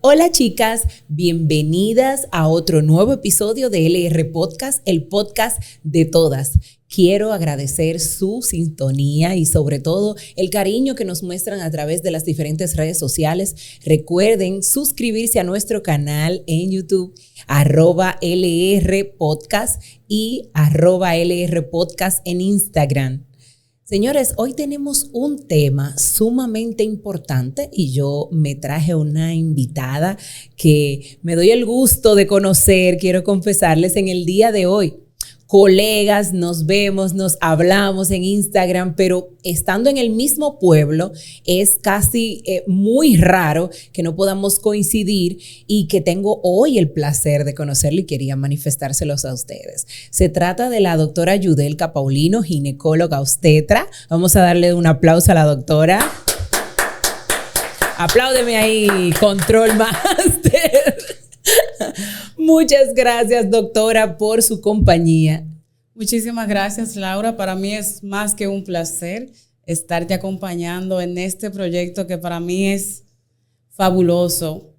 Hola chicas, bienvenidas a otro nuevo episodio de LR Podcast, el podcast de todas. Quiero agradecer su sintonía y sobre todo el cariño que nos muestran a través de las diferentes redes sociales. Recuerden suscribirse a nuestro canal en YouTube, @LR Podcast y @LR Podcast en Instagram. Señores, hoy tenemos un tema sumamente importante y yo me traje una invitada que me doy el gusto de conocer, quiero confesarles, en el día de hoy. Colegas, nos vemos, nos hablamos en Instagram, pero estando en el mismo pueblo es casi muy raro que no podamos coincidir y que tengo hoy el placer de conocerla y quería manifestárselos a ustedes. Se trata de la doctora Yudelka Paulino, ginecóloga obstetra. Vamos a darle un aplauso a la doctora. Apláudeme ahí, Control Master. Muchas gracias, doctora, por su compañía. Muchísimas gracias, Laura. Para mí es más que un placer estarte acompañando en este proyecto que para mí es fabuloso.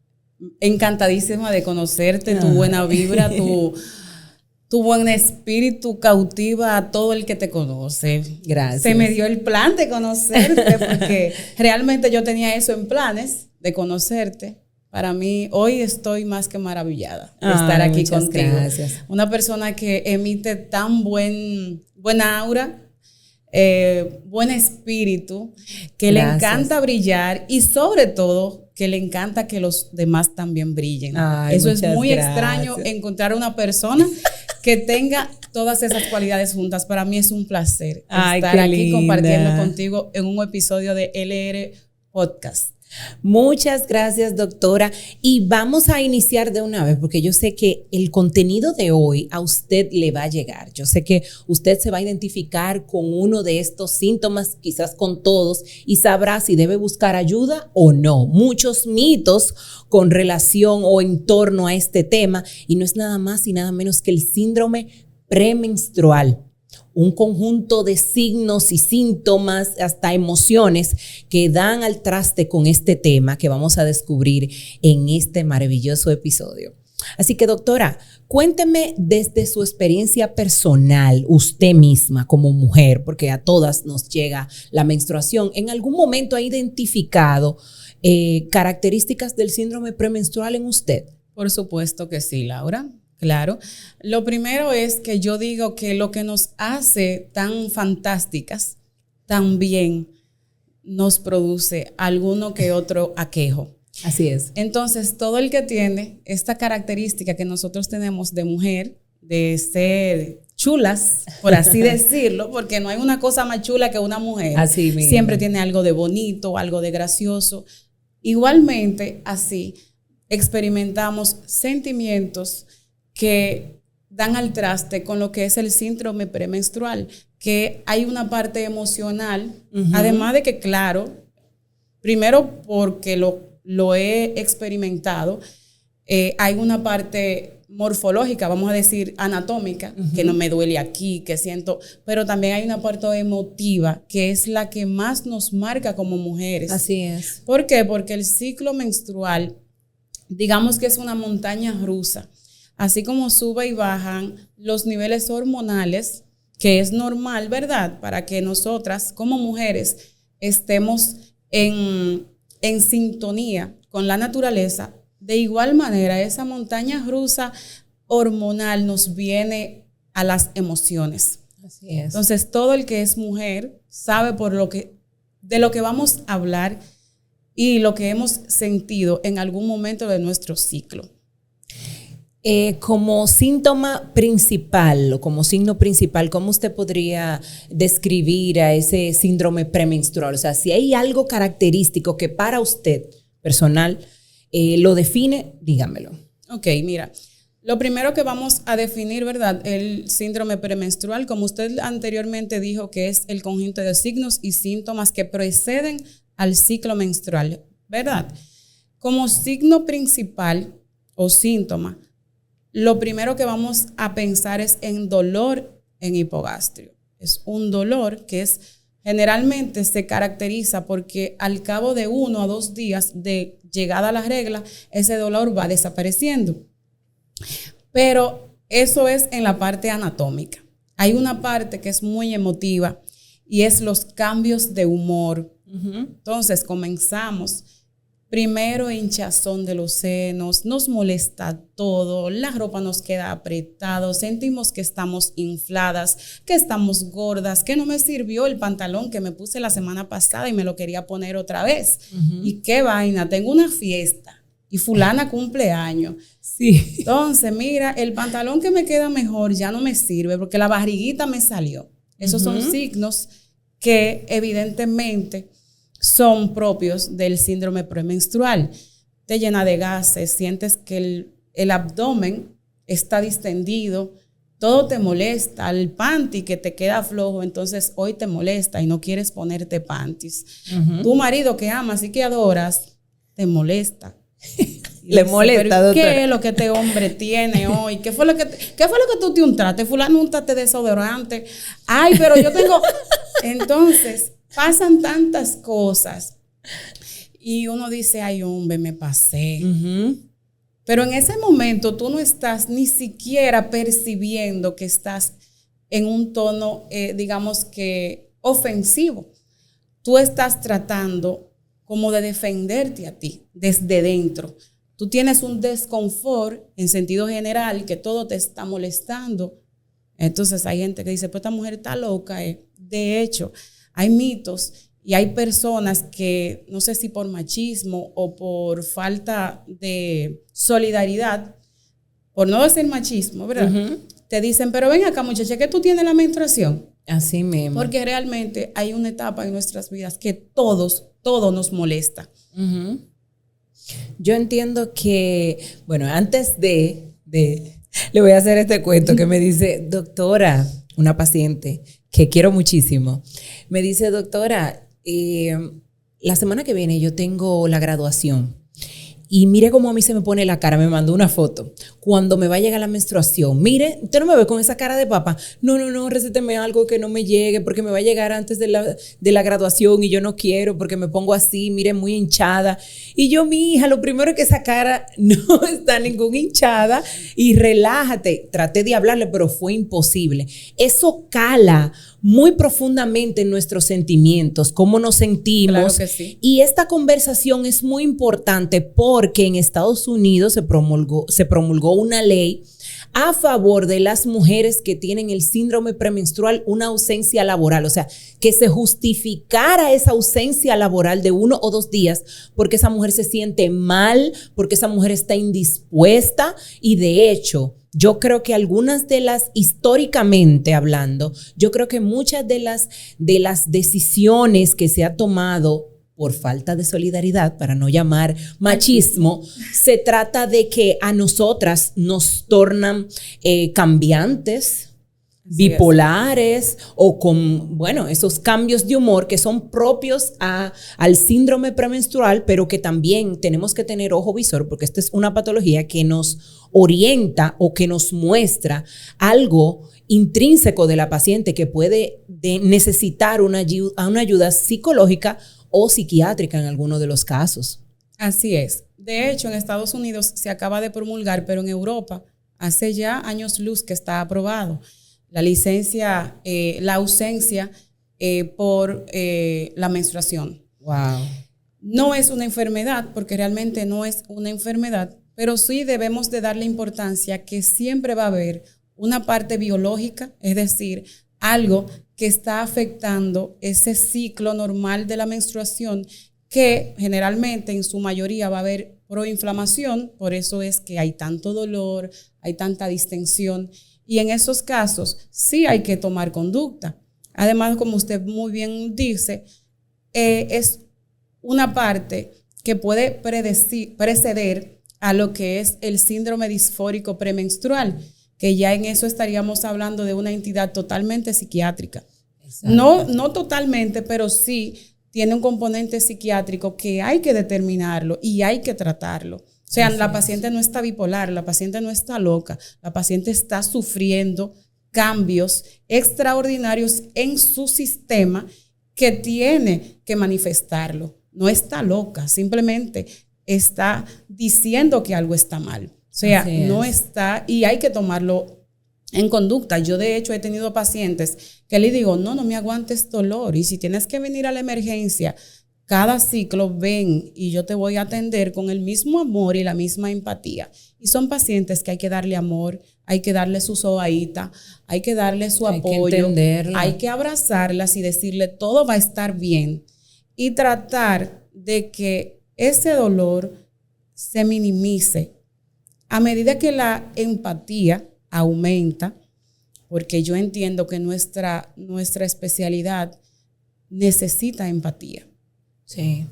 Encantadísima de conocerte, tu buena vibra, tu buen espíritu cautiva a todo el que te conoce. Gracias. Se me dio el plan de conocerte porque realmente yo tenía eso en planes, de conocerte. Para mí, hoy estoy más que maravillada de estar aquí contigo. Gracias. Una persona que emite tan buena aura, buen espíritu, que le encanta brillar y sobre todo que le encanta que los demás también brillen. Eso es muy extraño, encontrar una persona que tenga todas esas cualidades juntas. Para mí es un placer estar aquí compartiendo contigo en un episodio de LR Podcast. Muchas gracias, doctora. Y vamos a iniciar de una vez porque yo sé que el contenido de hoy a usted le va a llegar. Yo sé que usted se va a identificar con uno de estos síntomas, quizás con todos, y sabrá si debe buscar ayuda o no. Muchos mitos con relación o en torno a este tema, y no es nada más y nada menos que el síndrome premenstrual. Un conjunto de signos y síntomas, hasta emociones que dan al traste con este tema que vamos a descubrir en este maravilloso episodio. Así que, doctora, cuénteme desde su experiencia personal, usted misma como mujer, porque a todas nos llega la menstruación, ¿en algún momento ha identificado características del síndrome premenstrual en usted? Por supuesto que sí, Laura. Claro. Lo primero es que yo digo que lo que nos hace tan fantásticas también nos produce alguno que otro aquejo. Así es. Entonces, todo el que tiene esta característica que nosotros tenemos de mujer, de ser chulas, por así decirlo, porque no hay una cosa más chula que una mujer. Así mismo. Siempre tiene algo de bonito, algo de gracioso. Igualmente, así, experimentamos sentimientos que dan al traste con lo que es el síndrome premenstrual, que hay una parte emocional, además de que, claro, primero porque lo he experimentado, hay una parte morfológica, vamos a decir anatómica, que no me duele aquí, que siento, pero también hay una parte emotiva, que es la que más nos marca como mujeres. Así es. ¿Por qué? Porque el ciclo menstrual, digamos que es una montaña rusa. Así como sube y bajan los niveles hormonales, que es normal, ¿verdad? Para que nosotras como mujeres estemos en sintonía con la naturaleza. De igual manera, esa montaña rusa hormonal nos viene a las emociones. Así es. Entonces, todo el que es mujer sabe de lo que vamos a hablar y lo que hemos sentido en algún momento de nuestro ciclo. Como síntoma principal o como signo principal, ¿cómo usted podría describir a ese síndrome premenstrual? O sea, si hay algo característico que para usted, personal, lo define, dígamelo. Ok, mira, lo primero que vamos a definir, ¿verdad? El síndrome premenstrual, como usted anteriormente dijo, que es el conjunto de signos y síntomas que preceden al ciclo menstrual, ¿verdad? Como signo principal o síntoma, lo primero que vamos a pensar es en dolor en hipogastrio. Es un dolor que es generalmente se caracteriza porque al cabo de 1 a 2 días de llegada a la regla, ese dolor va desapareciendo. Pero eso es en la parte anatómica. Hay una parte que es muy emotiva y es los cambios de humor. Entonces comenzamos. Primero, hinchazón de los senos, nos molesta todo, la ropa nos queda apretada, sentimos que estamos infladas, que estamos gordas, que no me sirvió el pantalón que me puse la semana pasada y me lo quería poner otra vez. Y qué vaina, tengo una fiesta y fulana cumpleaños. Sí. Entonces, mira, el pantalón que me queda mejor ya no me sirve porque la barriguita me salió. Esos son signos que evidentemente son propios del síndrome premenstrual. Te llena de gases, sientes que el abdomen está distendido, todo te molesta, el panty que te queda flojo, entonces hoy te molesta y no quieres ponerte panties. Tu marido que amas y que adoras, te molesta. Le molesta, doctora. ¿Qué es lo que este hombre tiene hoy? ¿Qué fue lo que tú te untaste? Fulano, untaste desodorante. Ay, pero yo tengo... Entonces... pasan tantas cosas y uno dice, ay, hombre, me pasé. Pero en ese momento tú no estás ni siquiera percibiendo que estás en un tono, digamos que ofensivo. Tú estás tratando como de defenderte a ti desde dentro. Tú tienes un desconfort en sentido general que todo te está molestando. Entonces hay gente que dice, pues esta mujer está loca. De hecho, hay mitos y hay personas que, no sé si por machismo o por falta de solidaridad, por no decir machismo, ¿verdad? Te dicen, pero ven acá, muchacha, que tú tienes la menstruación. Así mismo. Porque realmente hay una etapa en nuestras vidas que todo nos molesta. Yo entiendo que, bueno, antes de le voy a hacer este cuento que me dice, doctora, una paciente que quiero muchísimo, me dice, doctora, la semana que viene yo tengo la graduación y mire cómo a mí se me pone la cara, me mandó una foto, cuando me va a llegar la menstruación, mire, usted no me ve con esa cara de papa, no, recéteme algo que no me llegue porque me va a llegar antes de la graduación y yo no quiero porque me pongo así, mire, muy hinchada. Y yo, mi hija, lo primero es que esa cara no está ningún hinchada y relájate. Traté de hablarle, pero fue imposible. Eso cala muy profundamente en nuestros sentimientos, cómo nos sentimos. Claro que sí. Y esta conversación es muy importante porque en Estados Unidos se promulgó una ley a favor de las mujeres que tienen el síndrome premenstrual, una ausencia laboral, o sea, que se justificara esa ausencia laboral de 1 o 2 días porque esa mujer se siente mal, porque esa mujer está indispuesta y de hecho, yo creo que algunas de las, históricamente hablando, yo creo que muchas de las decisiones que se ha tomado por falta de solidaridad, para no llamar machismo, se trata de que a nosotras nos tornan cambiantes, bipolares o con, bueno, esos cambios de humor que son propios al síndrome premenstrual, pero que también tenemos que tener ojo visor porque esta es una patología que nos orienta o que nos muestra algo intrínseco de la paciente que puede necesitar una ayuda psicológica o psiquiátrica en algunos de los casos. Así es. De hecho, en Estados Unidos se acaba de promulgar, pero en Europa hace ya años luz que está aprobado la licencia, la ausencia por la menstruación. Wow. No es una enfermedad, porque realmente no es una enfermedad, pero sí debemos de darle importancia que siempre va a haber una parte biológica, es decir, algo que está afectando ese ciclo normal de la menstruación que generalmente en su mayoría va a haber proinflamación, por eso es que hay tanto dolor, hay tanta distensión y en esos casos sí hay que tomar conducta. Además, como usted muy bien dice, es una parte que puede preceder a lo que es el síndrome disfórico premenstrual, que ya en eso estaríamos hablando de una entidad totalmente psiquiátrica. No totalmente, pero sí tiene un componente psiquiátrico que hay que determinarlo y hay que tratarlo. O sea, la paciente no está bipolar, la paciente no está loca, la paciente está sufriendo cambios extraordinarios en su sistema que tiene que manifestarlo. No está loca, simplemente está diciendo que algo está mal. O sea, no está, y hay que tomarlo en conducta. Yo de hecho he tenido pacientes que le digo, no me aguantes dolor, y si tienes que venir a la emergencia, cada ciclo ven y yo te voy a atender con el mismo amor y la misma empatía. Y son pacientes que hay que darle amor, hay que darle su sobadita, hay que darle su apoyo, hay que abrazarlas y decirle todo va a estar bien, y tratar de que ese dolor se minimice a medida que la empatía aumenta, porque yo entiendo que nuestra especialidad necesita empatía. Sí.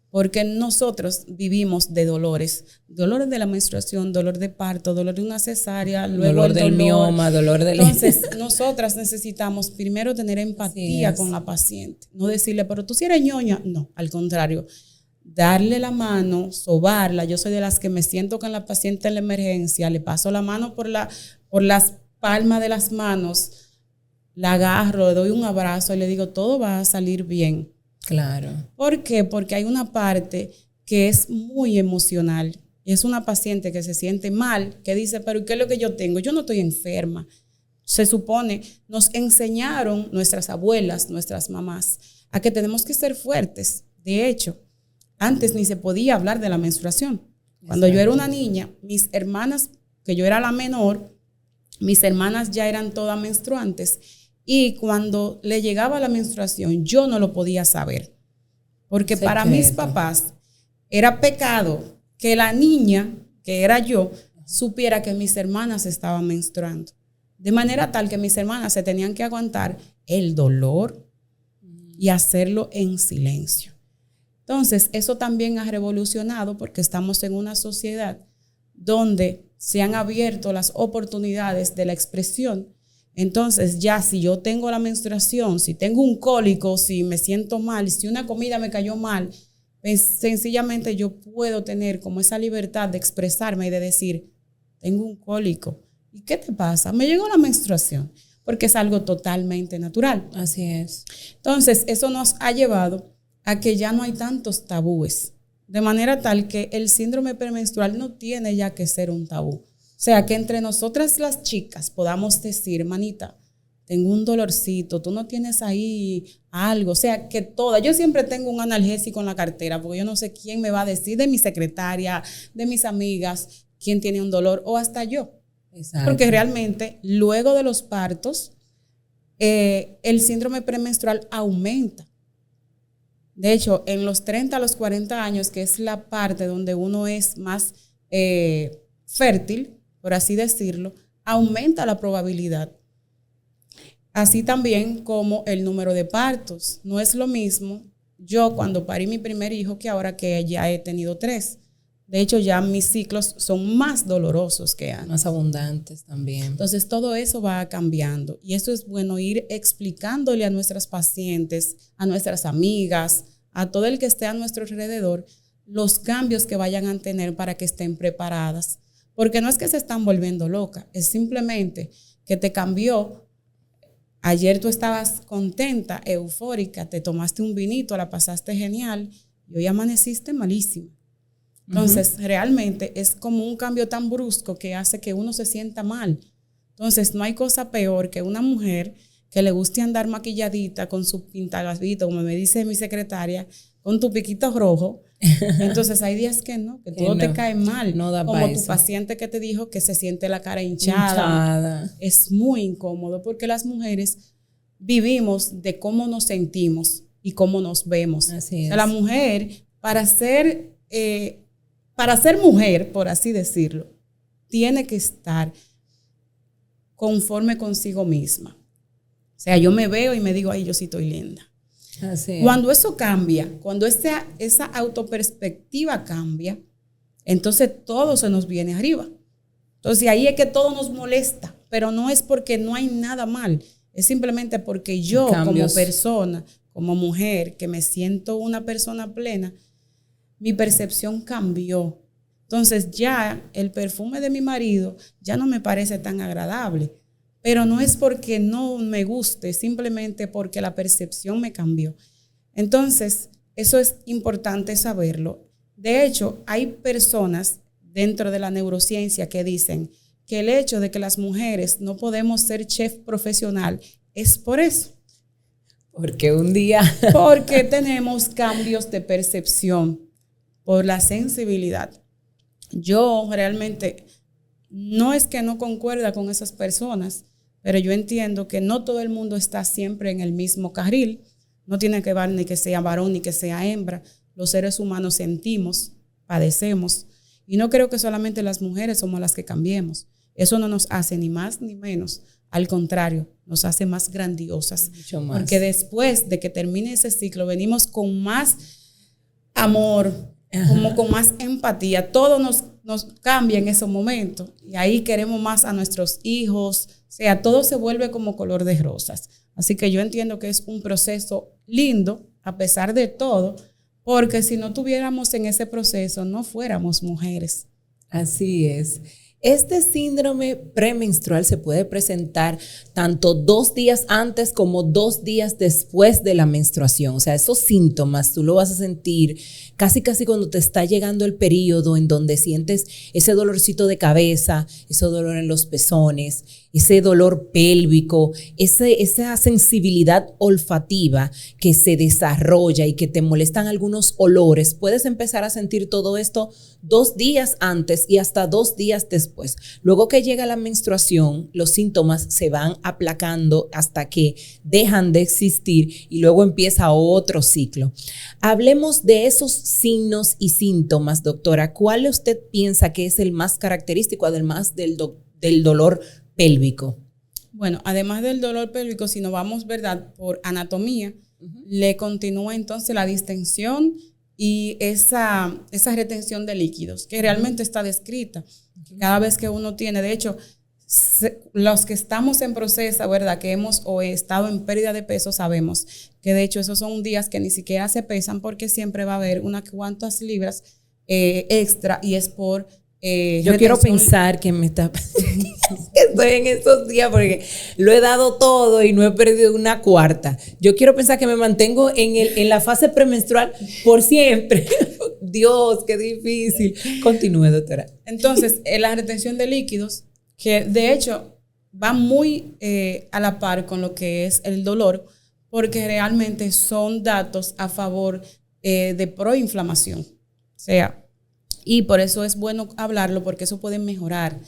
Porque nosotros vivimos de dolores de la menstruación, dolor de parto, dolor de una cesárea, luego dolor del mioma, dolor del... Entonces, nosotras necesitamos primero tener empatía con la paciente. No decirle, pero tú sí eres ñoña. No, al contrario. Darle la mano, sobarla. Yo soy de las que me siento con la paciente en la emergencia, le paso la mano por las palmas de las manos, la agarro, le doy un abrazo y le digo, todo va a salir bien. Claro. ¿Por qué? Porque hay una parte que es muy emocional. Es una paciente que se siente mal, que dice, pero ¿qué es lo que yo tengo? Yo no estoy enferma. Se supone, nos enseñaron nuestras abuelas, nuestras mamás, a que tenemos que ser fuertes. De hecho, antes ni se podía hablar de la menstruación. Cuando yo era una niña, mis hermanas, que yo era la menor, mis hermanas ya eran todas menstruantes. Y cuando le llegaba la menstruación, yo no lo podía saber. Porque para mis papás era pecado que la niña, que era yo, supiera que mis hermanas estaban menstruando. De manera tal que mis hermanas se tenían que aguantar el dolor y hacerlo en silencio. Entonces, eso también ha revolucionado porque estamos en una sociedad donde se han abierto las oportunidades de la expresión. Entonces, ya si yo tengo la menstruación, si tengo un cólico, si me siento mal, si una comida me cayó mal, pues sencillamente yo puedo tener como esa libertad de expresarme y de decir, tengo un cólico. ¿Y qué te pasa? Me llegó la menstruación, porque es algo totalmente natural. Así es. Entonces, eso nos ha llevado a que ya no hay tantos tabúes, de manera tal que el síndrome premenstrual no tiene ya que ser un tabú. O sea, que entre nosotras las chicas podamos decir, manita, tengo un dolorcito, tú no tienes ahí algo. O sea, que todas, yo siempre tengo un analgésico en la cartera, porque yo no sé quién me va a decir, de mi secretaria, de mis amigas, quién tiene un dolor, o hasta yo. Exacto. Porque realmente, luego de los partos, el síndrome premenstrual aumenta. De hecho, en los 30 a los 40 años, que es la parte donde uno es más fértil, por así decirlo, aumenta la probabilidad. Así también como el número de partos. No es lo mismo yo cuando parí mi primer hijo que ahora que ya he tenido 3. De hecho, ya mis ciclos son más dolorosos que antes. Más abundantes también. Entonces, todo eso va cambiando. Y eso es bueno ir explicándole a nuestras pacientes, a nuestras amigas, a todo el que esté a nuestro alrededor, los cambios que vayan a tener para que estén preparadas. Porque no es que se están volviendo locas, es simplemente que te cambió. Ayer tú estabas contenta, eufórica, te tomaste un vinito, la pasaste genial y hoy amaneciste malísima. Entonces, realmente es como un cambio tan brusco que hace que uno se sienta mal. Entonces, no hay cosa peor que una mujer que le guste andar maquilladita con su pintagabito, como me dice mi secretaria, con tu piquito rojo. Entonces, hay días que no, que todo te cae mal. No da como tu paciente que te dijo que se siente la cara hinchada. Es muy incómodo porque las mujeres vivimos de cómo nos sentimos y cómo nos vemos. Así es. O sea, la mujer, para ser mujer, por así decirlo, tiene que estar conforme consigo misma. O sea, yo me veo y me digo, ay, yo sí estoy linda. Así es. Cuando eso cambia, cuando esa autoperspectiva cambia, entonces todo se nos viene arriba. Entonces ahí es que todo nos molesta, pero no es porque no hay nada mal, es simplemente porque yo como persona, como mujer, que me siento una persona plena, mi percepción cambió. Entonces ya el perfume de mi marido ya no me parece tan agradable, pero no es porque no me guste, simplemente porque la percepción me cambió. Entonces, eso es importante saberlo. De hecho, hay personas dentro de la neurociencia que dicen que el hecho de que las mujeres no podemos ser chef profesional es por eso. Porque un día... Porque tenemos cambios de percepción por la sensibilidad. Yo realmente no es que no concuerda con esas personas, pero yo entiendo que no todo el mundo está siempre en el mismo carril. No tiene que ver ni que sea varón ni que sea hembra. Los seres humanos sentimos, padecemos. Y no creo que solamente las mujeres somos las que cambiemos. Eso no nos hace ni más ni menos. Al contrario, nos hace más grandiosas. Mucho más. Porque después de que termine ese ciclo, venimos con más amor, como con más empatía. Todo nos cambia en esos momentos. Y ahí queremos más a nuestros hijos. O sea, todo se vuelve como color de rosas. Así que yo entiendo que es un proceso lindo, a pesar de todo, porque si no tuviéramos en ese proceso, no fuéramos mujeres. Así es. Este síndrome premenstrual se puede presentar tanto 2 días antes como 2 días después de la menstruación. O sea, esos síntomas tú lo vas a sentir casi cuando te está llegando el periodo, en donde sientes ese dolorcito de cabeza, ese dolor en los pezones, ese dolor pélvico, esa sensibilidad olfativa que se desarrolla y que te molestan algunos olores. Puedes empezar a sentir todo esto 2 días antes y hasta 2 días después. Luego que llega la menstruación, los síntomas se van aplacando hasta que dejan de existir y luego empieza otro ciclo. Hablemos de esos signos y síntomas, doctora. ¿Cuál usted piensa que es el más característico, además del dolor pélvico? Bueno, además del dolor pélvico, si nos vamos, ¿verdad?, por anatomía, le continúa entonces la distensión y esa retención de líquidos, que realmente está descrita. Cada vez que uno tiene, de hecho, los que estamos en proceso, ¿verdad?, que hemos o estado en pérdida de peso, sabemos que de hecho esos son días que ni siquiera se pesan, porque siempre va a haber unas cuantas libras extra, y es por yo quiero pensar que me está que estoy en estos días porque lo he dado todo y no he perdido una cuarta. Yo quiero pensar que me mantengo en la fase premenstrual por siempre. Dios, qué difícil. Continúe, doctora. Entonces, la retención de líquidos, que de hecho va muy a la par con lo que es el dolor, porque realmente son datos a favor de proinflamación. O sea, y por eso es bueno hablarlo, porque eso puede mejorar.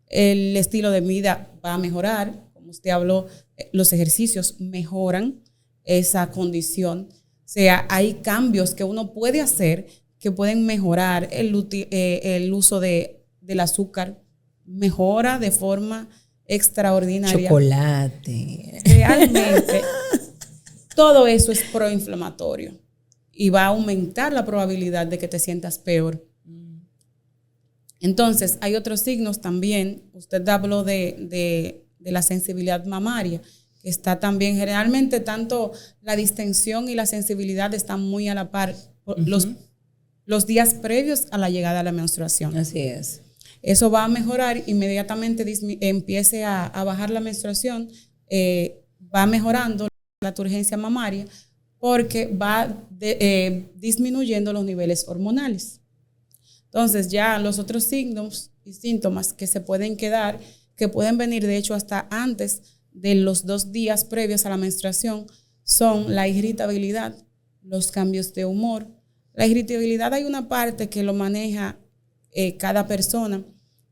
El estilo de vida va a mejorar. Como usted habló, los ejercicios mejoran esa condición. O sea, hay cambios que uno puede hacer que pueden mejorar el uso del azúcar. Mejora de forma extraordinaria. Chocolate. Realmente, todo eso es proinflamatorio y va a aumentar la probabilidad de que te sientas peor. Entonces, hay otros signos también. Usted habló de la sensibilidad mamaria, que está también, generalmente tanto la distensión y la sensibilidad están muy a la par los días previos a la llegada de la menstruación. Así es. Eso va a mejorar inmediatamente, empiece a bajar la menstruación, va mejorando la turgencia mamaria, porque va disminuyendo los niveles hormonales. Entonces ya los otros signos y síntomas que se pueden quedar, que pueden venir de hecho hasta antes de los 2 días previos a la menstruación, son la irritabilidad, los cambios de humor. La irritabilidad, hay una parte que lo maneja cada persona,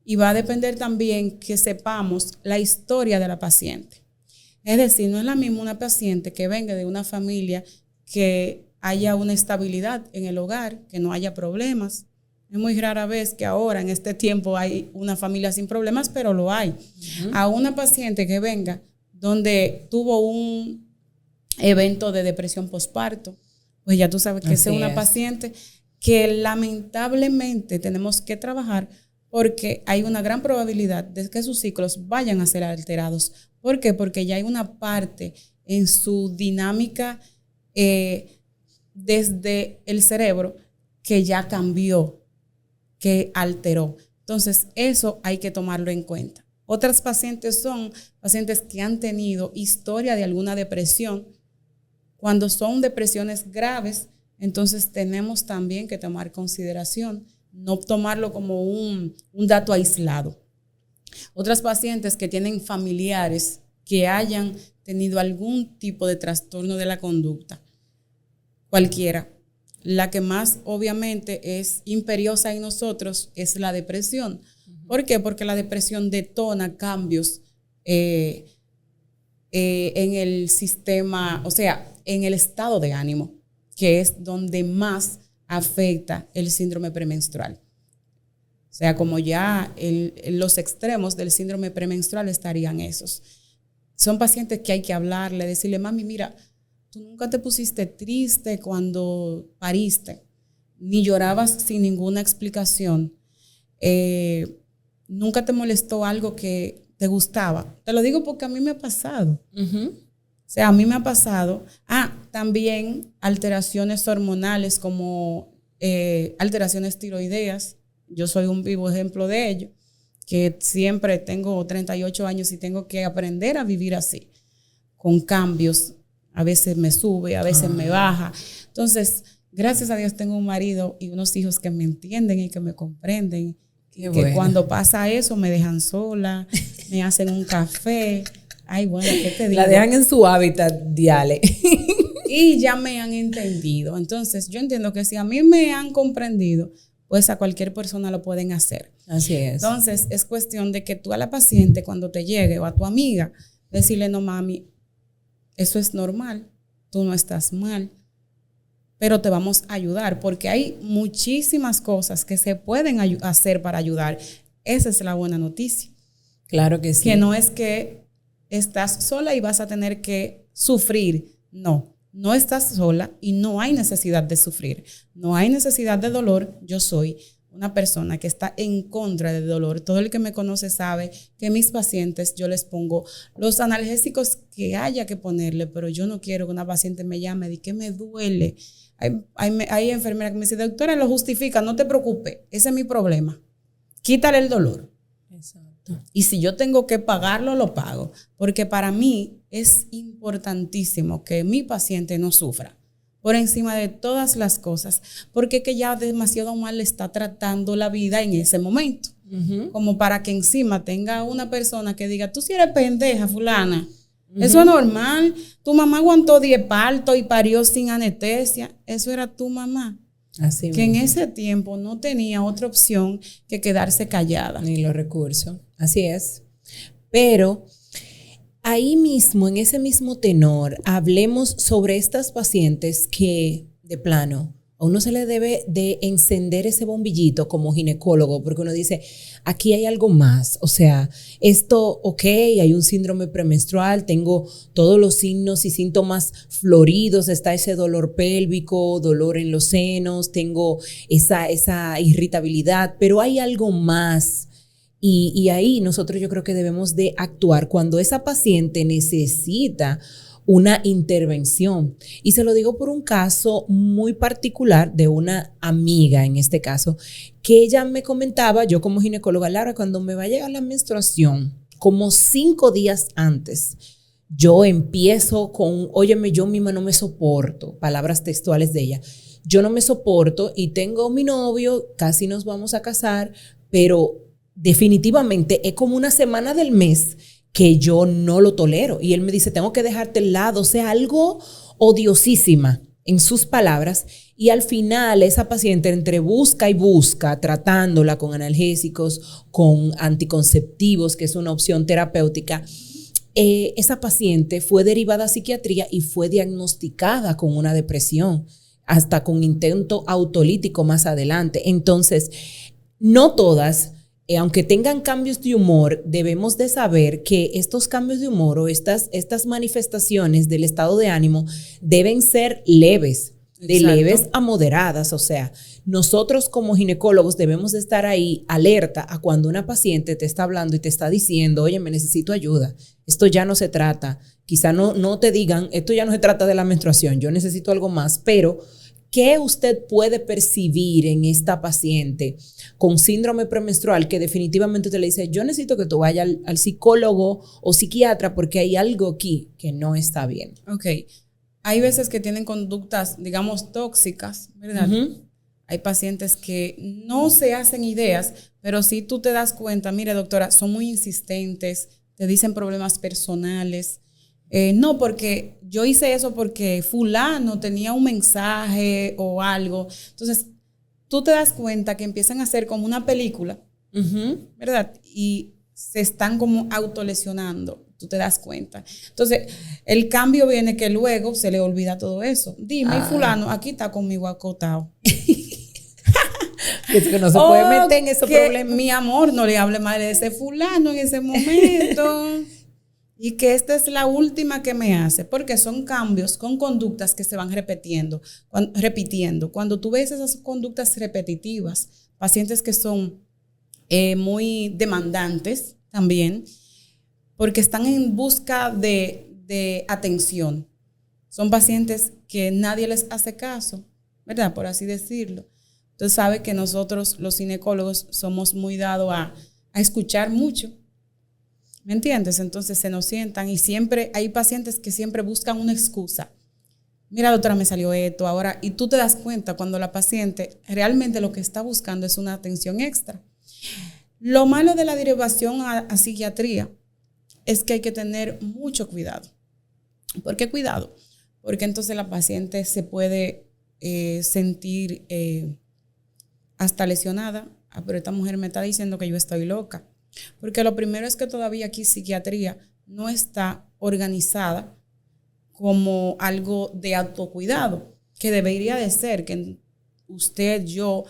y va a depender también que sepamos la historia de la paciente. Es decir, no es la misma una paciente que venga de una familia que haya una estabilidad en el hogar, que no haya problemas. Es muy rara vez que ahora, en este tiempo, hay una familia sin problemas, pero lo hay. A una paciente que venga donde tuvo un evento de depresión postparto, pues ya tú sabes que esa es una paciente que lamentablemente tenemos que trabajar, porque hay una gran probabilidad de que sus ciclos vayan a ser alterados. ¿Por qué? Porque ya hay una parte en su dinámica desde el cerebro que ya cambió, que alteró. Entonces, eso hay que tomarlo en cuenta. Otras pacientes son pacientes que han tenido historia de alguna depresión. Cuando son depresiones graves, entonces tenemos también que tomar consideración, no tomarlo como un dato aislado. Otras pacientes que tienen familiares que hayan tenido algún tipo de trastorno de la conducta, cualquiera. La que más obviamente es imperiosa en nosotros es la depresión. ¿Por qué? Porque la depresión detona cambios en el sistema, o sea, en el estado de ánimo, que es donde más afecta el síndrome premenstrual. O sea, como ya los extremos del síndrome premenstrual estarían esos. Son pacientes que hay que hablarle, decirle, mami, mira, tú nunca te pusiste triste cuando pariste, ni llorabas sin ninguna explicación. Nunca te molestó algo que te gustaba. Te lo digo porque a mí me ha pasado. O sea, a mí me ha pasado. También alteraciones hormonales como alteraciones tiroideas. Yo soy un vivo ejemplo de ello, que siempre tengo 38 años y tengo que aprender a vivir así, con cambios. A veces me sube, a veces me baja. Entonces, gracias a Dios tengo un marido y unos hijos que me entienden y que me comprenden. Que bueno, cuando pasa eso me dejan sola, me hacen un café. Ay, bueno, ¿qué te digo? La dejan en su hábitat diale. Y ya me han entendido. Entonces, yo entiendo que si a mí me han comprendido, pues a cualquier persona lo pueden hacer. Así es. Entonces, es cuestión de que tú a la paciente, cuando te llegue, o a tu amiga, decirle, no, mami, eso es normal, tú no estás mal, pero te vamos a ayudar, porque hay muchísimas cosas que se pueden hacer para ayudar. Esa es la buena noticia. Claro que sí. Que no es que estás sola y vas a tener que sufrir. No estás sola y no hay necesidad de sufrir. No hay necesidad de dolor. Yo soy una persona que está en contra del dolor. Todo el que me conoce sabe que mis pacientes yo les pongo los analgésicos que haya que ponerle, pero yo no quiero que una paciente me llame y que me duele. Hay enfermeras que me dicen, doctora, lo justifica, no te preocupes, ese es mi problema. Quítale el dolor. Exacto. Y si yo tengo que pagarlo, lo pago. Porque para mí es importantísimo que mi paciente no sufra por encima de todas las cosas, porque que ya demasiado mal le está tratando la vida en ese momento. Como para que encima tenga una persona que diga, tú sí eres pendeja, fulana. Eso es normal. Tu mamá aguantó 10 partos y parió sin anestesia. Eso era tu mamá. Así que mismo. En ese tiempo no tenía otra opción que quedarse callada. Ni los recursos. Así es. Pero ahí mismo, en ese mismo tenor, hablemos sobre estas pacientes que, de plano, a uno se le debe de encender ese bombillito como ginecólogo, porque uno dice, aquí hay algo más. O sea, esto, ok, hay un síndrome premenstrual, tengo todos los signos y síntomas floridos, está ese dolor pélvico, dolor en los senos, tengo esa irritabilidad, pero hay algo más. Y ahí nosotros yo creo que debemos de actuar cuando esa paciente necesita una intervención. Y se lo digo por un caso muy particular de una amiga, en este caso, que ella me comentaba, yo como ginecóloga, Laura, cuando me va a llegar la menstruación, como 5 días antes, yo empiezo con, óyeme, yo misma no me soporto, palabras textuales de ella, yo no me soporto y tengo mi novio, casi nos vamos a casar, pero definitivamente es como una semana del mes que yo no lo tolero. Y él me dice, tengo que dejarte al lado. O sea, algo odiosísima en sus palabras. Y al final esa paciente entre busca y busca, tratándola con analgésicos, con anticonceptivos, que es una opción terapéutica, esa paciente fue derivada a psiquiatría y fue diagnosticada con una depresión, hasta con intento autolítico más adelante. Entonces, no todas, aunque tengan cambios de humor, debemos de saber que estos cambios de humor o estas manifestaciones del estado de ánimo deben ser leves, de Exacto. leves a moderadas. O sea, nosotros como ginecólogos debemos de estar ahí alerta a cuando una paciente te está hablando y te está diciendo, oye, me necesito ayuda, esto ya no se trata, quizá no te digan, esto ya no se trata de la menstruación, yo necesito algo más, pero ¿qué usted puede percibir en esta paciente con síndrome premenstrual que definitivamente usted le dice, yo necesito que tú vayas al psicólogo o psiquiatra porque hay algo aquí que no está bien? Ok. Hay veces que tienen conductas, digamos, tóxicas, ¿verdad? Hay pacientes que no se hacen ideas, pero si tú te das cuenta, mire doctora, son muy insistentes, te dicen problemas personales. No, porque yo hice eso porque fulano tenía un mensaje o algo. Entonces, tú te das cuenta que empiezan a hacer como una película, ¿verdad? Y se están como autolesionando. Tú te das cuenta. Entonces, el cambio viene que luego se le olvida todo eso. Dime, fulano, aquí está conmigo acotado. Que no se puede meter en esos problemas. Mi amor, no le hable mal de ese fulano en ese momento. Y que esta es la última que me hace. Porque son cambios con conductas que se van repitiendo. Cuando tú ves esas conductas repetitivas, pacientes que son muy demandantes también, porque están en busca de atención. Son pacientes que nadie les hace caso, ¿verdad? Por así decirlo. Entonces sabe que nosotros los ginecólogos somos muy dados a escuchar mucho. ¿Me entiendes? Entonces se nos sientan y siempre hay pacientes que siempre buscan una excusa. Mira, doctora, me salió esto ahora. Y tú te das cuenta cuando la paciente realmente lo que está buscando es una atención extra. Lo malo de la derivación a psiquiatría es que hay que tener mucho cuidado. ¿Por qué cuidado? Porque entonces la paciente se puede sentir hasta lesionada. Pero esta mujer me está diciendo que yo estoy loca. Porque lo primero es que todavía aquí psiquiatría no está organizada como algo de autocuidado, que debería de ser, que usted, yo,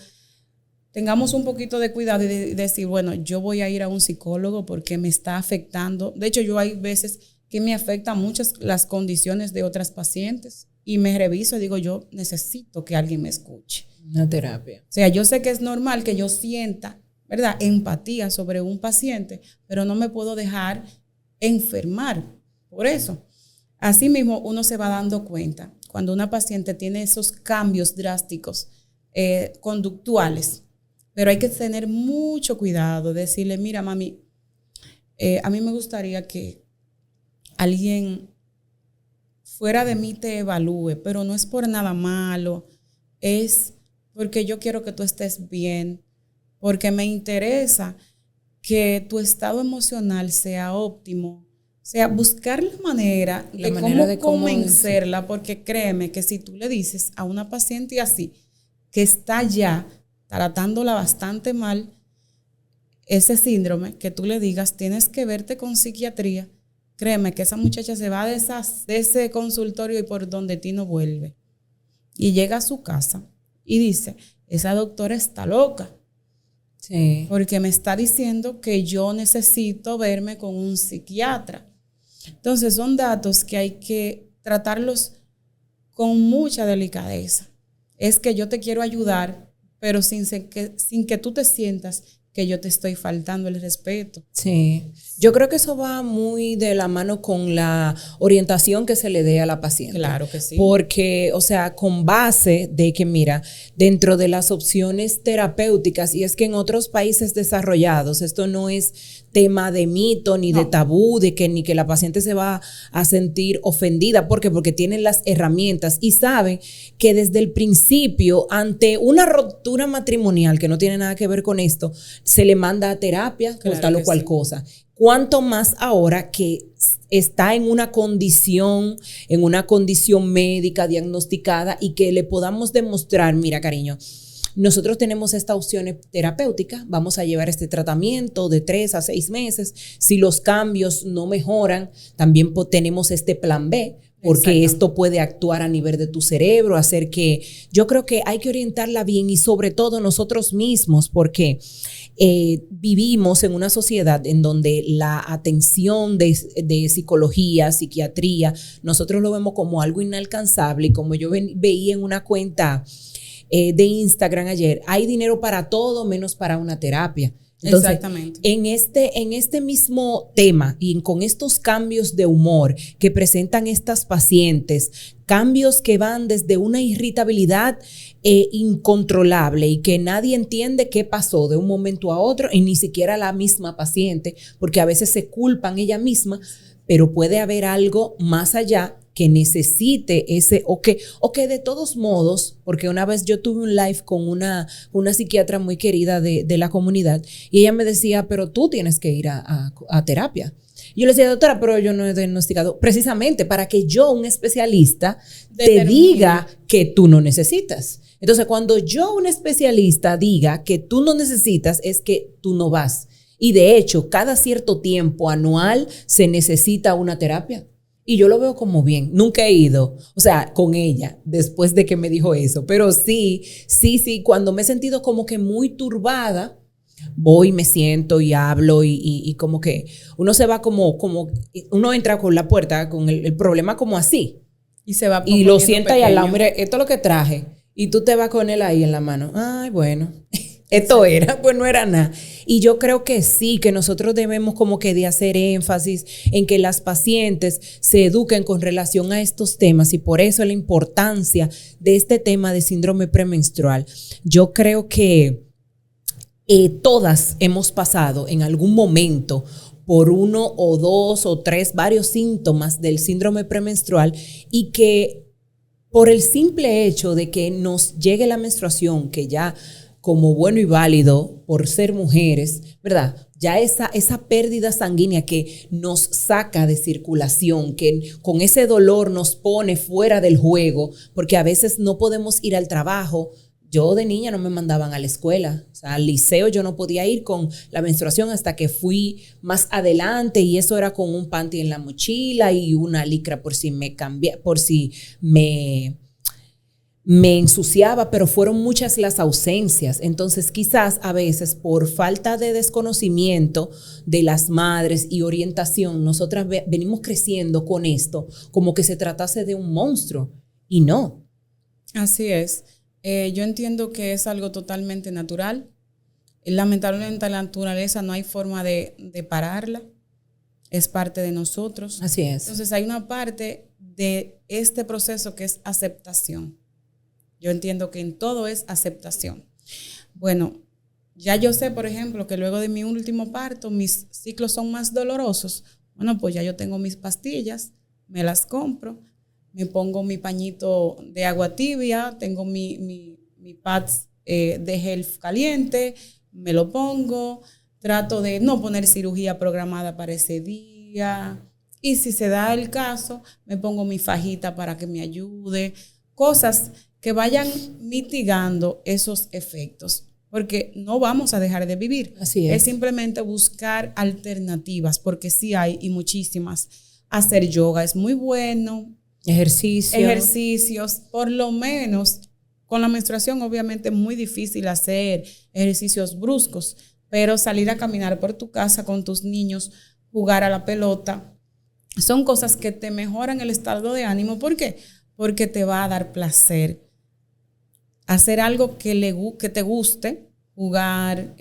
tengamos un poquito de cuidado y decir, bueno, yo voy a ir a un psicólogo porque me está afectando. De hecho, yo hay veces que me afectan muchas las condiciones de otras pacientes y me reviso y digo, yo necesito que alguien me escuche. Una terapia. O sea, yo sé que es normal que yo sienta, ¿verdad?, empatía sobre un paciente, pero no me puedo dejar enfermar por eso. Asimismo, uno se va dando cuenta cuando una paciente tiene esos cambios drásticos conductuales, pero hay que tener mucho cuidado, decirle, mira, mami, a mí me gustaría que alguien fuera de mí te evalúe, pero no es por nada malo, es porque yo quiero que tú estés bien, porque me interesa que tu estado emocional sea óptimo. O sea, buscar la manera de cómo convencerla, porque créeme que si tú le dices a una paciente así, que está ya tratándola bastante mal, ese síndrome, que tú le digas, tienes que verte con psiquiatría, créeme que esa muchacha se va de ese consultorio y por donde ti no vuelve. Y llega a su casa y dice, esa doctora está loca. Sí. Porque me está diciendo que yo necesito verme con un psiquiatra. Entonces son datos que hay que tratarlos con mucha delicadeza. Es que yo te quiero ayudar, pero sin que tú te sientas que yo te estoy faltando el respeto. Sí, yo creo que eso va muy de la mano con la orientación que se le dé a la paciente. Claro que sí. Porque, o sea, con base de que, mira, dentro de las opciones terapéuticas, y es que en otros países desarrollados, esto no es tema de mito ni de tabú, de que ni que la paciente se va a sentir ofendida. ¿Por qué? Porque tienen las herramientas y saben que desde el principio, ante una ruptura matrimonial que no tiene nada que ver con esto, se le manda a terapia por tal o cual cosa. Cuanto más ahora que está en una condición médica diagnosticada y que le podamos demostrar, mira, cariño, nosotros tenemos esta opción terapéutica, vamos a llevar este tratamiento de 3 a 6 meses. Si los cambios no mejoran, también tenemos este plan B, porque esto puede actuar a nivel de tu cerebro, hacer que, yo creo que hay que orientarla bien y sobre todo nosotros mismos, porque vivimos en una sociedad en donde la atención de psicología, psiquiatría, nosotros lo vemos como algo inalcanzable, y como yo veía en una cuenta de Instagram ayer, hay dinero para todo menos para una terapia. Entonces, exactamente. En este mismo tema y con estos cambios de humor que presentan estas pacientes, cambios que van desde una irritabilidad incontrolable y que nadie entiende qué pasó de un momento a otro y ni siquiera la misma paciente, porque a veces se culpan ella misma, pero puede haber algo más allá que necesite ese, o que de todos modos, porque una vez yo tuve un live con una psiquiatra muy querida de la comunidad y ella me decía, pero tú tienes que ir a terapia. Yo le decía, doctora, pero yo no he diagnosticado, precisamente para que yo, un especialista, te diga que tú no necesitas. Entonces, cuando yo, un especialista, diga que tú no necesitas, es que tú no vas. Y de hecho, cada cierto tiempo anual se necesita una terapia. Y yo lo veo como bien. Nunca he ido, o sea, con ella, después de que me dijo eso. Pero sí, cuando me he sentido como que muy turbada, voy, me siento y hablo y como que uno se va como uno entra con la puerta, con el problema como así. Y se va y lo sienta ahí al lado, mire, esto es lo que traje. Y tú te vas con él ahí en la mano. Ay, bueno, esto era, pues no era nada. Y yo creo que sí, que nosotros debemos como que de hacer énfasis en que las pacientes se eduquen con relación a estos temas y por eso la importancia de este tema de síndrome premenstrual. Yo creo que todas hemos pasado en algún momento por uno o dos o tres, varios síntomas del síndrome premenstrual y que por el simple hecho de que nos llegue la menstruación, que ya como bueno y válido por ser mujeres, ¿verdad? Ya esa pérdida sanguínea que nos saca de circulación, que con ese dolor nos pone fuera del juego, porque a veces no podemos ir al trabajo. Yo de niña no me mandaban a la escuela, o sea, al liceo yo no podía ir con la menstruación hasta que fui más adelante y eso era con un panty en la mochila y una licra por si me ensuciaba, pero fueron muchas las ausencias. Entonces, quizás a veces por falta de desconocimiento de las madres y orientación, nosotras venimos creciendo con esto como que se tratase de un monstruo y no. Así es. Yo entiendo que es algo totalmente natural. Lamentablemente la naturaleza no hay forma de pararla. Es parte de nosotros. Así es. Entonces hay una parte de este proceso que es aceptación. Yo entiendo que en todo es aceptación. Bueno, ya yo sé, por ejemplo, que luego de mi último parto, mis ciclos son más dolorosos. Bueno, pues ya yo tengo mis pastillas, me las compro, me pongo mi pañito de agua tibia, tengo mi pads de gel caliente, me lo pongo, trato de no poner cirugía programada para ese día. Y si se da el caso, me pongo mi fajita para que me ayude. Cosas que vayan mitigando esos efectos, porque no vamos a dejar de vivir. Así es. Es simplemente buscar alternativas, porque sí hay y muchísimas. Hacer yoga es muy bueno. Ejercicios, por lo menos con la menstruación obviamente es muy difícil hacer ejercicios bruscos, pero salir a caminar por tu casa con tus niños, jugar a la pelota, son cosas que te mejoran el estado de ánimo. ¿Por qué? Porque te va a dar placer. Hacer algo que te guste, jugar,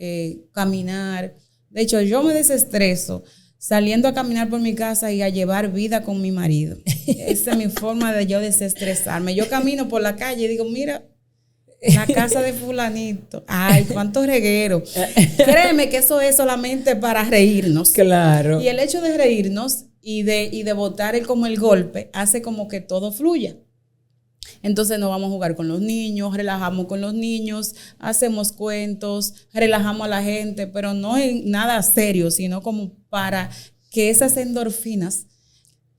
caminar. De hecho, yo me desestreso saliendo a caminar por mi casa y a llevar vida con mi marido. Esa es mi forma de yo desestresarme. Yo camino por la calle y digo, mira, la casa de fulanito. Ay, cuánto reguero. Créeme que eso es solamente para reírnos. Claro. Y el hecho de reírnos y de botar como el golpe hace como que todo fluya. Entonces nos vamos a jugar con los niños, relajamos con los niños, hacemos cuentos, relajamos a la gente, pero no en nada serio, sino como para que esas endorfinas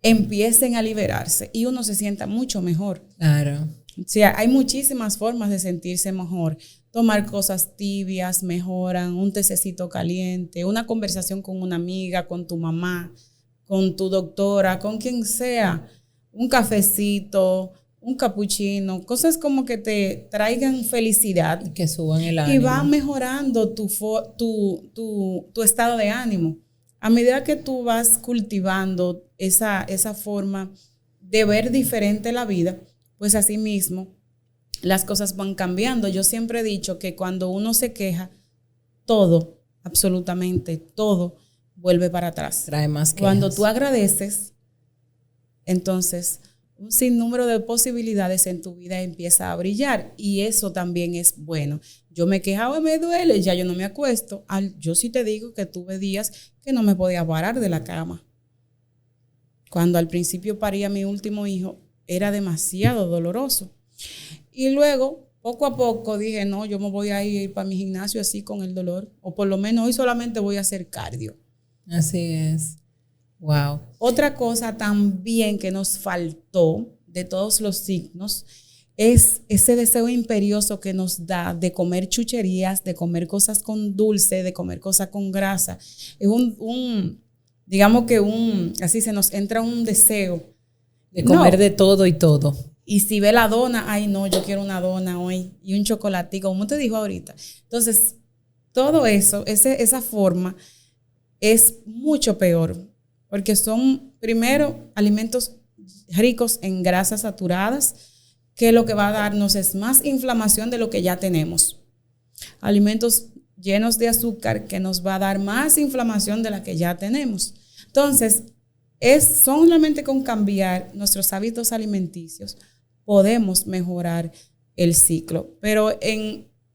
empiecen a liberarse y uno se sienta mucho mejor. Claro. O sea, hay muchísimas formas de sentirse mejor. Tomar cosas tibias mejoran, un tececito caliente, una conversación con una amiga, con tu mamá, con tu doctora, con quien sea, un cafecito, un capuchino, cosas como que te traigan felicidad. Que suban el ánimo. Y va mejorando tu estado de ánimo. A medida que tú vas cultivando esa forma de ver diferente la vida, pues así mismo las cosas van cambiando. Yo siempre he dicho que cuando uno se queja, todo absolutamente todo vuelve para atrás. Trae más quejas. Cuando tú agradeces, entonces un sinnúmero de posibilidades en tu vida empieza a brillar y eso también es bueno. Yo me quejaba, me duele, ya yo no me acuesto. Yo sí te digo que tuve días que no me podía parar de la cama. Cuando al principio parí a mi último hijo, era demasiado doloroso. Y luego, poco a poco, dije, no, yo me voy a ir para mi gimnasio así con el dolor. O por lo menos hoy solamente voy a hacer cardio. Así es. Wow. Otra cosa también que nos faltó de todos los signos es ese deseo imperioso que nos da de comer chucherías, de comer cosas con dulce, de comer cosas con grasa. Es digamos que así se nos entra un deseo. De comer de todo y todo. Y si ve la dona, ay no, yo quiero una dona hoy y un chocolatico, como te dijo ahorita. Entonces, todo eso, esa forma es mucho peor, porque son, primero, alimentos ricos en grasas saturadas, que lo que va a darnos es más inflamación de lo que ya tenemos. Alimentos llenos de azúcar que nos va a dar más inflamación de la que ya tenemos. Entonces, solamente con cambiar nuestros hábitos alimenticios podemos mejorar el ciclo, pero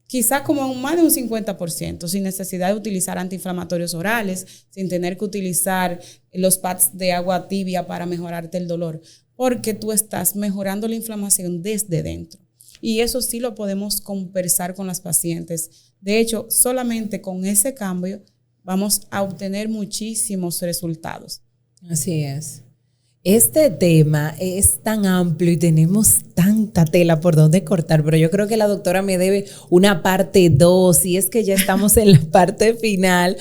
quizás como más de un 50%, sin necesidad de utilizar antiinflamatorios orales, sin tener que utilizar los pads de agua tibia para mejorarte el dolor, porque tú estás mejorando la inflamación desde dentro. Y eso sí lo podemos conversar con las pacientes. De hecho, solamente con ese cambio vamos a obtener muchísimos resultados. Así es. Este tema es tan amplio y tenemos tanta tela por donde cortar, pero yo creo que la doctora me debe una parte 2 y es que ya estamos en la parte final.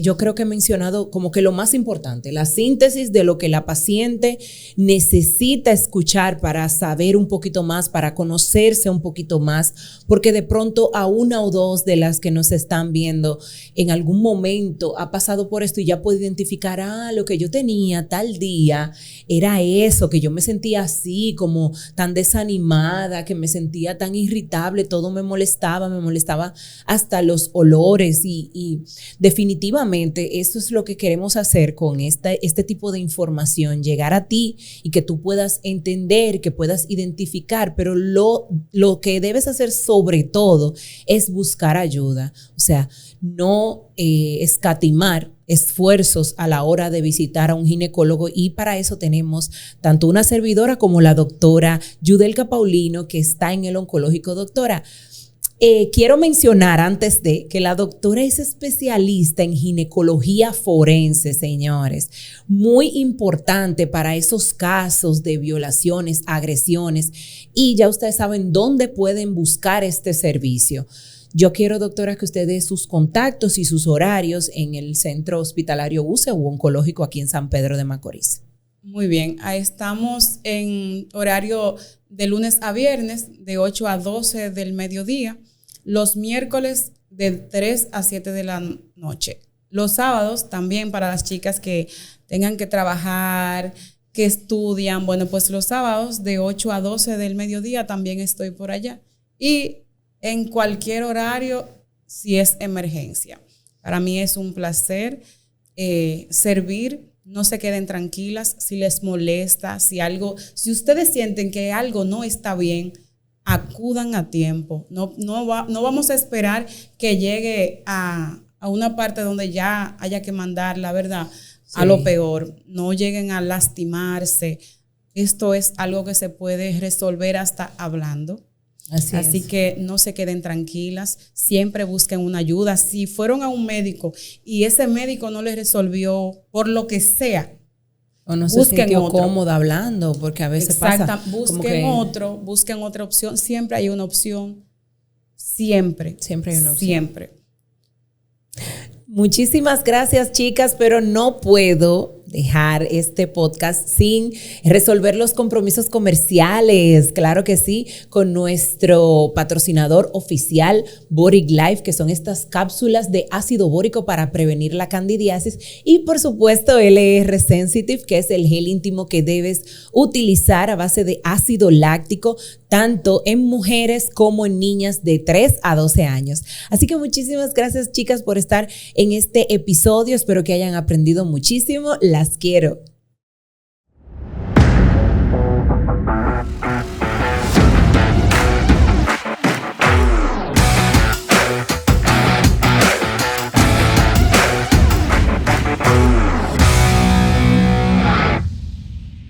Yo creo que he mencionado como que lo más importante, la síntesis de lo que la paciente necesita escuchar para saber un poquito más, para conocerse un poquito más, porque de pronto a una o dos de las que nos están viendo en algún momento ha pasado por esto y ya puede identificar, lo que yo tenía tal día era eso, que yo me sentía así, como tan desanimada, que me sentía tan irritable, todo me molestaba hasta los olores y definitivamente eso es lo que queremos hacer con este tipo de información, llegar a ti y que tú puedas entender, que puedas identificar, pero lo que debes hacer sobre todo es buscar ayuda, o sea, no escatimar esfuerzos a la hora de visitar a un ginecólogo y para eso tenemos tanto una servidora como la doctora Yudelka Paulino que está en el oncológico. Doctora, quiero mencionar antes de que la doctora es especialista en ginecología forense, señores, muy importante para esos casos de violaciones, agresiones y ya ustedes saben dónde pueden buscar este servicio. Yo quiero, doctora, que usted dé sus contactos y sus horarios en el Centro Hospitalario UCE u Oncológico aquí en San Pedro de Macorís. Muy bien, ahí estamos en horario de lunes a viernes de 8 a 12 del mediodía, los miércoles de 3 a 7 de la noche. Los sábados también para las chicas que tengan que trabajar, que estudian, bueno, pues los sábados de 8 a 12 del mediodía también estoy por allá. Y en cualquier horario, si es emergencia. Para mí es un placer servir. No se queden tranquilas si les molesta, si ustedes sienten que algo no está bien, acudan a tiempo. No vamos a esperar que llegue a una parte donde ya haya que mandar, la verdad, sí, a lo peor. No lleguen a lastimarse. Esto es algo que se puede resolver hasta hablando. Así que no se queden tranquilas, siempre busquen una ayuda. Si fueron a un médico y ese médico no les resolvió por lo que sea, o no se sintió cómoda hablando, porque a veces pasa. Busquen otra opción. Siempre hay una opción. Siempre hay una opción. Siempre. Muchísimas gracias, chicas, pero no puedo dejar este podcast sin resolver los compromisos comerciales, claro que sí, con nuestro patrocinador oficial Boric Life, que son estas cápsulas de ácido bórico para prevenir la candidiasis, y por supuesto LR Sensitive, que es el gel íntimo que debes utilizar a base de ácido láctico, tanto en mujeres como en niñas de 3 a 12 años. Así que muchísimas gracias, chicas, por estar en este episodio. Espero que hayan aprendido muchísimo. Las quiero.